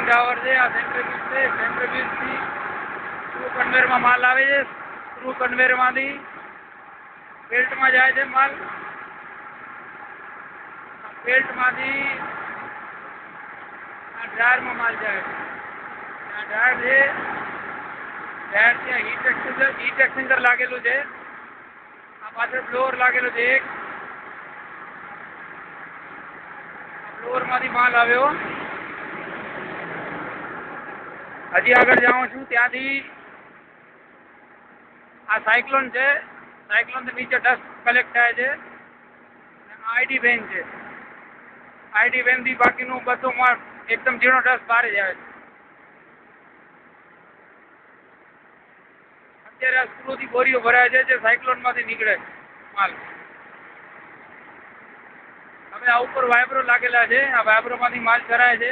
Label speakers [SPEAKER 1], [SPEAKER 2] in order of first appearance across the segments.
[SPEAKER 1] Tower છે, આ centrifuge છે. સેન્ટ્રીફ્યુજથી સ્ક્રૂ કન્વેયરમાં માલ આવે છે. સ્ક્રૂ કન્વેયરમાંથી બેલ્ટમાં જાય છે માલ. બેલ્ટમાંથી આ ડ્રાયરમાં માલ જાય છે. આ ડ્રાયર છે. ડ્રાયર ત્યાં હીટ એક્સચેન્જર લાગેલું છે. આ પાછળ બ્લોઅર લાગેલું છે એક. બ્લોઅરમાંથી માલ આવ્યો. હજી આગળ જાઉં છું ત્યાંથી આ સાયક્લોન છે. સાયક્લોનથી નીચે ડસ્ટ કલેક્ટ થાય છે. આઈડી વેન છે. આઈડી વેનથી બાકીનું બધું માલ એકદમ ઝીણો ડસ્ટ બહાર જ આવે છે. અત્યારે આ સ્ક્રૂથી બોરીઓ ભરાય છે જે સાયક્લોનમાંથી નીકળે છે માલ. હવે આ ઉપર વાઇબ્રો લાગેલા છે. આ વાઇબ્રોમાંથી માલ ચરાય છે.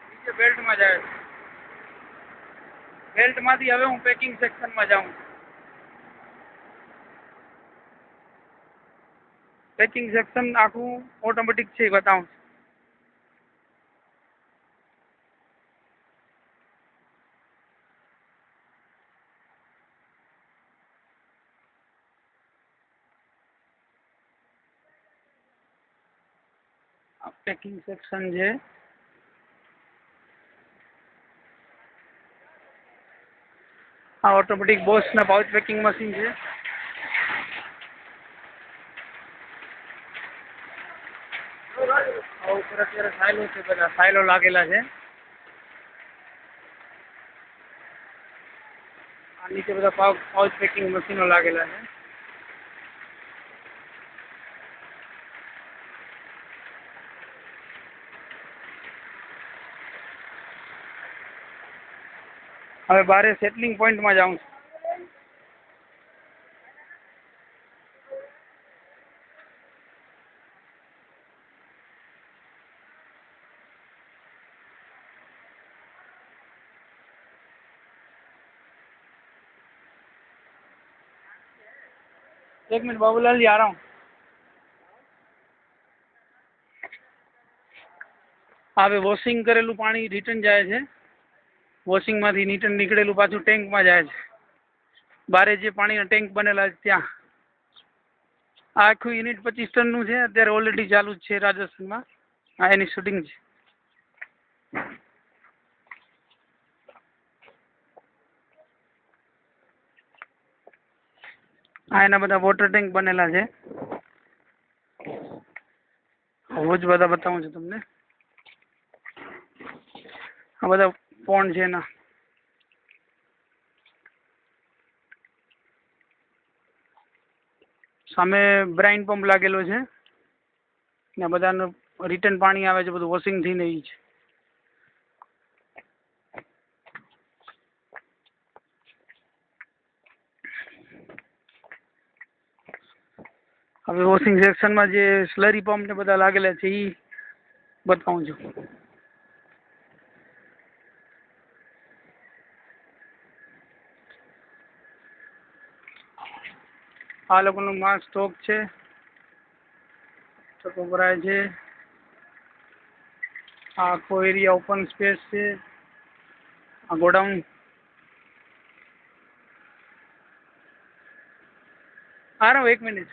[SPEAKER 1] નીચે બેલ્ટમાં જાય છે. બેલ્ટમાંથી હવે હું પેકિંગ સેક્શનમાં જાઉં. પેકિંગ સેક્શન આખું ઓટોમેટિક છે બતાવું. આ પેકિંગ સેક્શન છે. આ ઓટોમેટિક બોસના પાઉચ પેકિંગ મશીન છે. ઉપર અત્યારે સાયલો છે, બધા સાયલો લાગેલા છે. આ નીચે બધા પાઉચ પેકિંગ મશીનો લાગેલા છે. હવે બારે સેટલિંગ પોઈન્ટમાં જાઉં છું. एक मिनट बाबूलाल जी आ रहा हूँ. હવે વોશિંગ કરેલું પાણી રિટર્ન જાય છે. વોશિંગમાંથી રિટર્ન નીકળેલું પાછું ટેન્કમાં જાય છે. બારે જે પાણીના ટેન્ક બનેલા છે ત્યાં. આ આખું યુનિટ 25 ટનનું છે. અત્યારે ઓલરેડી ચાલુ જ છે રાજસ્થાનમાં. આ એની શૂટિંગ છે. આ એના બધા વોટર ટેન્ક બનેલા છે. હું જ બધા બતાવું છું તમને. આ બધા પોન્ડ છે એના. સામે બ્રાઇન પંપ લાગેલો છે ને બધાનું રિટર્ન પાણી આવે છે બધું વોશિંગ થઈને એ છે. હવે વોશિંગ સેક્શનમાં જે સ્લરી પંપ ને બધા લાગેલા છે એ બતાવું છું. આ લોકોનું માલ સ્ટોક છે. સ્ટોક ભરાય છે. આ આખો એરિયા ઓપન સ્પેસ છે. આ ગોડાઉન. आ रहा हूँ 1 मिनट.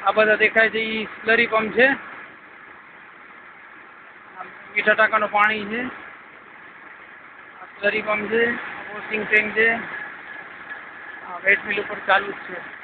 [SPEAKER 1] આ બધા દેખાય છે એ સ્લરી પંપ છે. મીઠા ટાંકાનું પાણી છે. સ્લરી પંપ છે. વોશિંગ ટેન્ક છે. વેટ મિલ ઉપર ચાલુ જ છે.